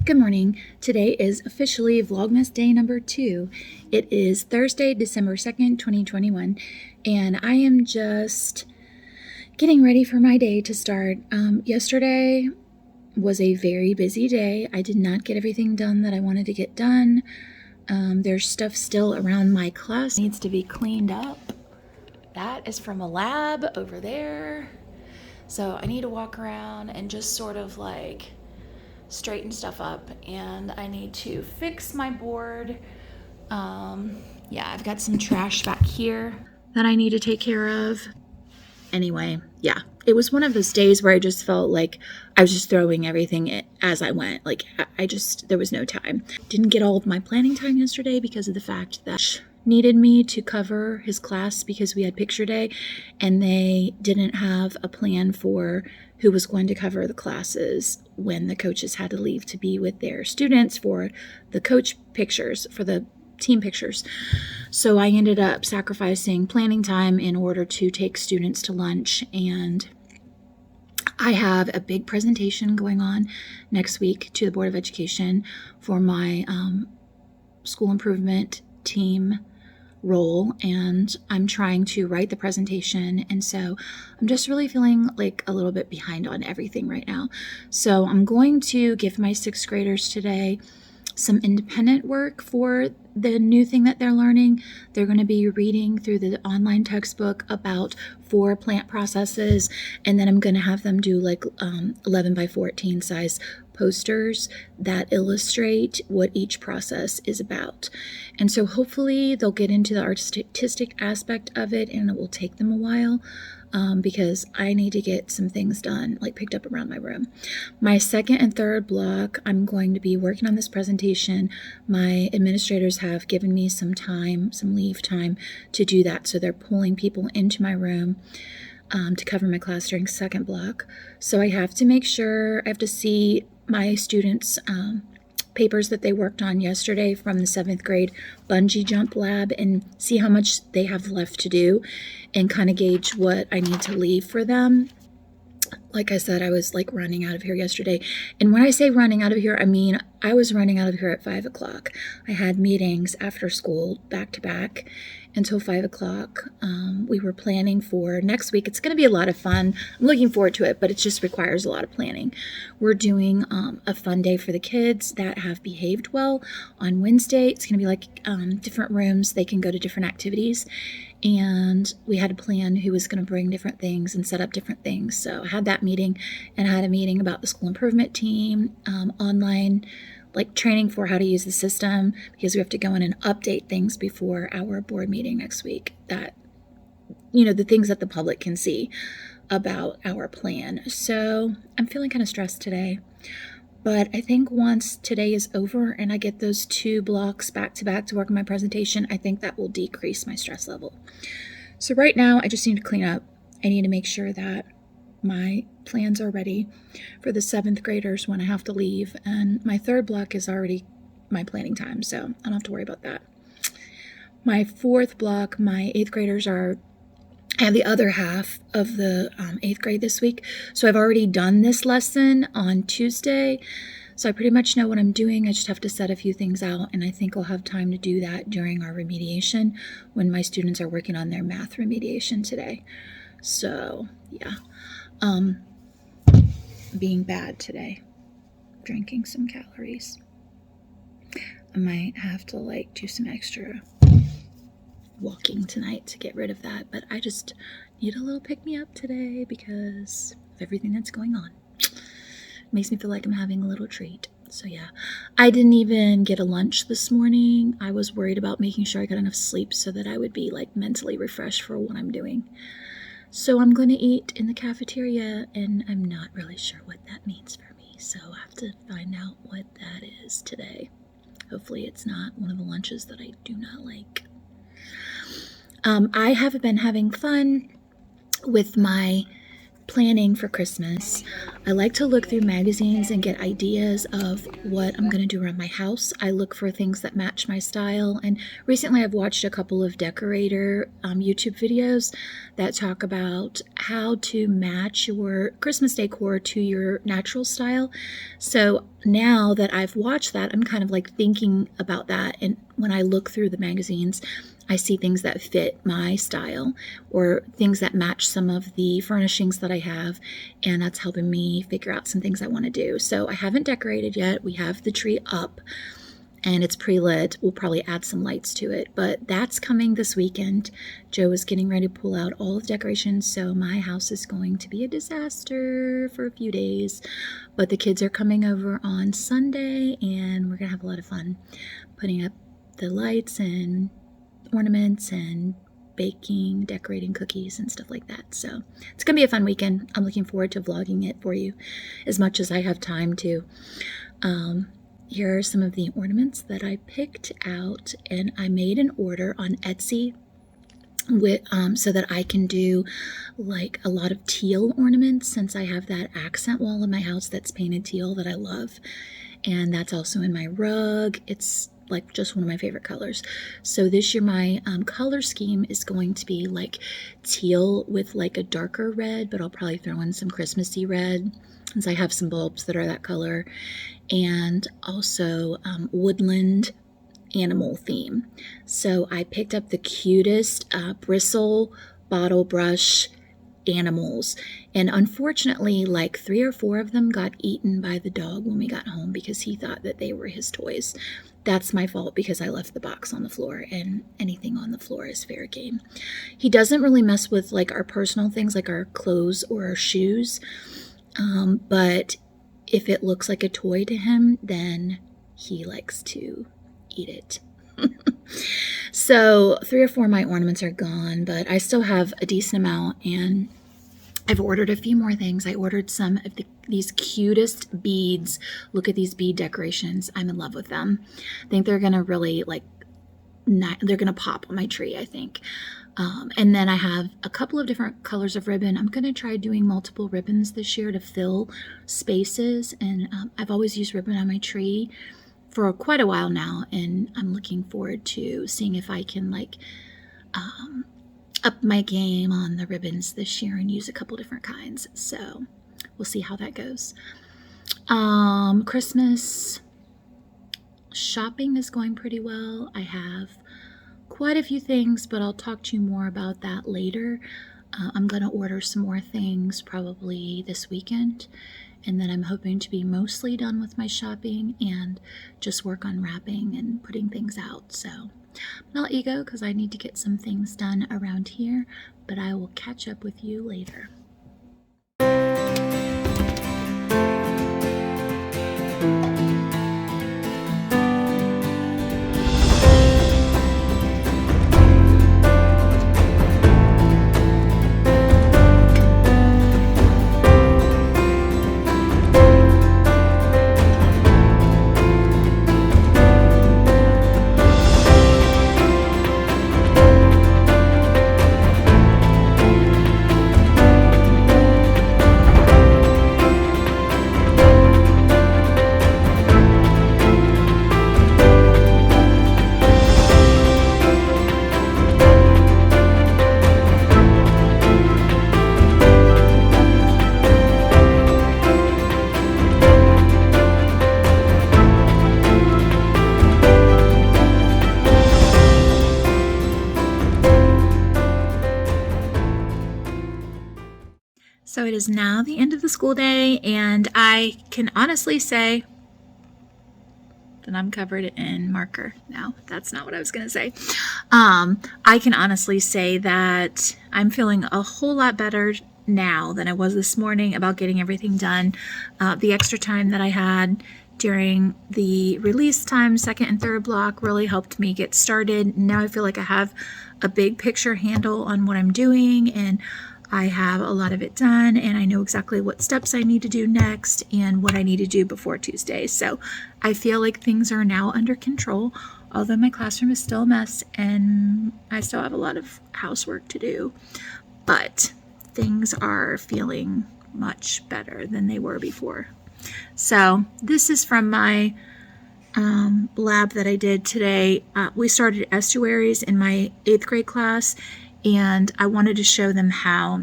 Good morning. Today is officially Vlogmas day number 2. It is Thursday, December 2nd, 2021, and I am just getting ready for my day to start. Yesterday was a very busy day. I did not get everything done that I wanted to get done. There's stuff still around my class. It needs to be cleaned up. That is from a lab over there. So I need to walk around and just sort of like straighten stuff up, and I need to fix my board. Yeah, I've got some trash back here that I need to take care of. Anyway, yeah, it was one of those days where I just felt like I was just throwing everything as I went. Like there was no time. Didn't get all of my planning time yesterday because of the fact that needed me to cover his class because we had picture day, and they didn't have a plan for who was going to cover the classes when the coaches had to leave to be with their students for the coach pictures, for the team pictures. So I ended up sacrificing planning time in order to take students to lunch, and I have a big presentation going on next week to the Board of Education for my school improvement team role, and I'm trying to write the presentation, and so I'm just really feeling like a little bit behind on everything right now. So I'm going to give my 6th graders today some independent work for the new thing that they're learning. They're going to be reading through the online textbook about 4 plant processes, and then I'm going to have them do like 11 by 14 size posters that illustrate what each process is about. And so hopefully they'll get into the artistic aspect of it, and it will take them a while because I need to get some things done, like picked up around my room. My 2nd and 3rd block, I'm going to be working on this presentation. My administrators have given me some time, some leave time to do that. So they're pulling people into my room to cover my class during 2nd block. So I have to make sure, I have to see my students' papers that they worked on yesterday from the 7th grade bungee jump lab and see how much they have left to do and kind of gauge what I need to leave for them. Like I said, I was like running out of here yesterday. And when I say running out of here, I mean I was running out of here at 5 o'clock. I had meetings after school back to back until 5 o'clock. We were planning for next week. It's going to be a lot of fun. I'm looking forward to it, but it just requires a lot of planning. We're doing a fun day for the kids that have behaved well on Wednesday. It's going to be like different rooms. They can go to different activities. And we had to plan who was going to bring different things and set up different things. So I had that meeting, and I had a meeting about the school improvement team, online like training for how to use the system, because we have to go in and update things before our board meeting next week, that, you know, the things that the public can see about our plan. So I'm feeling kind of stressed today. But I think once today is over and I get those 2 blocks back to back to work on my presentation, I think that will decrease my stress level. So right now, I just need to clean up. I need to make sure that my plans are ready for the 7th graders when I have to leave. And my 3rd block is already my planning time, so I don't have to worry about that. My 4th block, my 8th graders I have the other half of the 8th grade this week. So I've already done this lesson on Tuesday. So I pretty much know what I'm doing. I just have to set a few things out, and I think I'll have time to do that during our remediation when my students are working on their math remediation today. So yeah, being bad today, drinking some calories. I might have to like do some extra walking tonight to get rid of that, but I just need a little pick-me-up today because of everything that's going on. It makes me feel like I'm having a little treat. So yeah, I didn't even get a lunch this morning. I was worried about making sure I got enough sleep so that I would be like mentally refreshed for what I'm doing. So I'm going to eat in the cafeteria, and I'm not really sure what that means for me. So I have to find out what that is today. Hopefully it's not one of the lunches that I do not like. I have been having fun with my planning for Christmas. I like to look through magazines and get ideas of what I'm going to do around my house. I look for things that match my style, and recently I've watched a couple of decorator YouTube videos that talk about how to match your Christmas decor to your natural style. So now that I've watched that, I'm kind of like thinking about that, and when I look through the magazines, I see things that fit my style or things that match some of the furnishings that I have, and that's helping me figure out some things I want to do. So I haven't decorated yet. We have the tree up and it's pre-lit. We'll probably add some lights to it, but that's coming this weekend. Joe is getting ready to pull out all of the decorations, so my house is going to be a disaster for a few days, but the kids are coming over on Sunday and we're gonna have a lot of fun putting up the lights and ornaments and baking, decorating cookies and stuff like that. So it's gonna be a fun weekend. I'm looking forward to vlogging it for you as much as I have time to. Here are some of the ornaments that I picked out, and I made an order on Etsy with so that I can do like a lot of teal ornaments, since I have that accent wall in my house that's painted teal that I love, and that's also in my rug. It's like just one of my favorite colors. So this year my color scheme is going to be like teal with like a darker red, but I'll probably throw in some Christmassy red since I have some bulbs that are that color, and also woodland animal theme. So I picked up the cutest bristle bottle brush animals, and unfortunately like 3 or 4 of them got eaten by the dog when we got home because he thought that they were his toys. That's my fault because I left the box on the floor, and anything on the floor is fair game. He doesn't really mess with like our personal things like our clothes or our shoes, but if it looks like a toy to him, then he likes to eat it. So 3 or 4 of my ornaments are gone, but I still have a decent amount, and I've ordered a few more things. I ordered some of these cutest beads. Look at these bead decorations. I'm in love with them. I think they're gonna really they're gonna pop on my tree, I think. And then I have a couple of different colors of ribbon. I'm gonna try doing multiple ribbons this year to fill spaces, and I've always used ribbon on my tree for quite a while now, and I'm looking forward to seeing if I can like up my game on the ribbons this year and use a couple different kinds. So we'll see how that goes. Christmas shopping is going pretty well. I have quite a few things, but I'll talk to you more about that later. I'm going to order some more things probably this weekend, and then I'm hoping to be mostly done with my shopping and just work on wrapping and putting things out. So I'll let you go because I need to get some things done around here, but I will catch up with you later. So it is now the end of the school day, and I can honestly say that I'm covered in marker now. That's not what I was going to say. I can honestly say that I'm feeling a whole lot better now than I was this morning about getting everything done. The extra time that I had during the release time. Second and third block really helped me get started. Now I feel like I have a big picture handle on what I'm doing, and I have a lot of it done, and I know exactly what steps I need to do next and what I need to do before Tuesday. So I feel like things are now under control, although my classroom is still a mess and I still have a lot of housework to do. But things are feeling much better than they were before. So this is from my lab that I did today. We started estuaries in my 8th grade class, and I wanted to show them how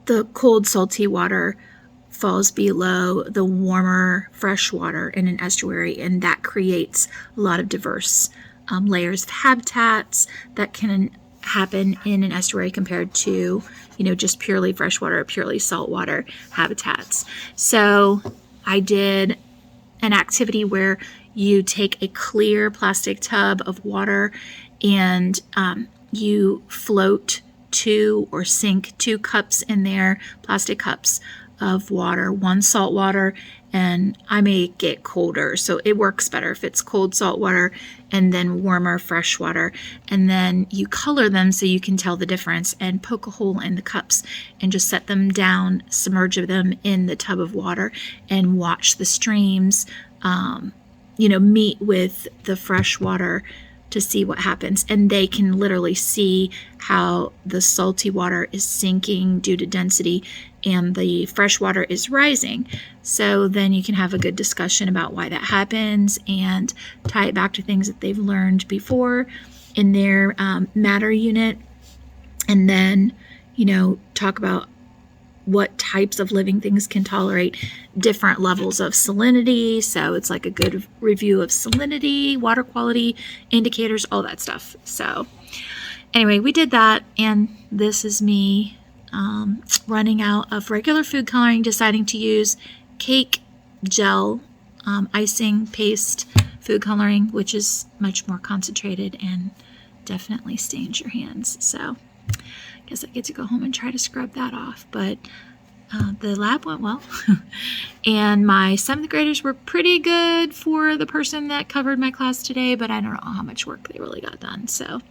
the cold salty water falls below the warmer fresh water in an estuary, and that creates a lot of diverse layers of habitats that can happen in an estuary compared to, just purely freshwater or purely saltwater habitats. So I did an activity where you take a clear plastic tub of water and you float 2 or sink 2 cups in there, plastic cups of water, 1 salt water, and I make it colder, so it works better if it's cold salt water and then warmer fresh water. And then you color them so you can tell the difference, and poke a hole in the cups and just set them down, submerge them in the tub of water, and watch the streams meet with the fresh water to see what happens. And they can literally see how the salty water is sinking due to density and the fresh water is rising. So then you can have a good discussion about why that happens and tie it back to things that they've learned before in their matter unit. And then, talk about what types of living things can tolerate different levels of salinity. So it's like a good review of salinity, water quality indicators, all that stuff. So anyway, we did that, and this is me running out of regular food coloring, deciding to use cake gel icing paste food coloring, which is much more concentrated and definitely stains your hands. So I guess I get to go home and try to scrub that off. But the lab went well. And my 7th graders were pretty good for the person that covered my class today, but I don't know how much work they really got done. So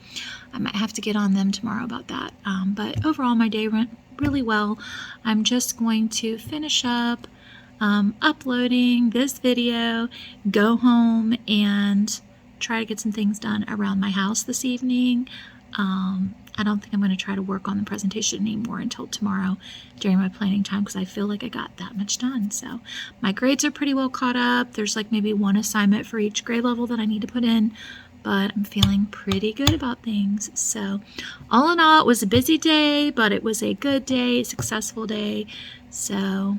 I might have to get on them tomorrow about that. But overall, my day went really well. I'm just going to finish up uploading this video, go home, and try to get some things done around my house this evening. I don't think I'm going to try to work on the presentation anymore until tomorrow during my planning time, because I feel like I got that much done. So my grades are pretty well caught up. There's like maybe 1 assignment for each grade level that I need to put in, but I'm feeling pretty good about things. So all in all, it was a busy day, but it was a good day, successful day. So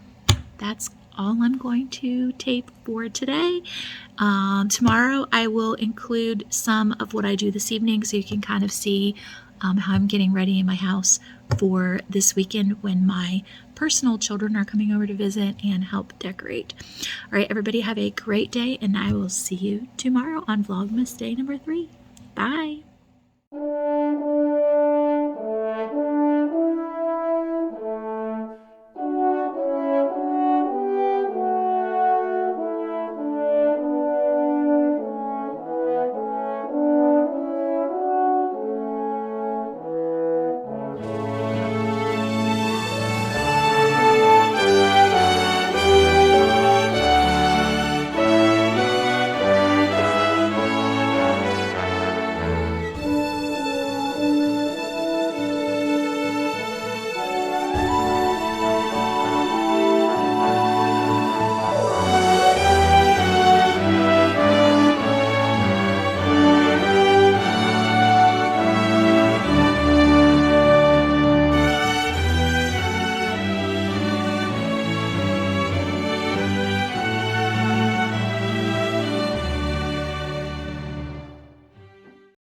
that's all I'm going to tape for today. Tomorrow I will include some of what I do this evening, so you can kind of see how I'm getting ready in my house for this weekend when my personal children are coming over to visit and help decorate. All right, everybody have a great day, and I will see you tomorrow on Vlogmas day number 3. Bye.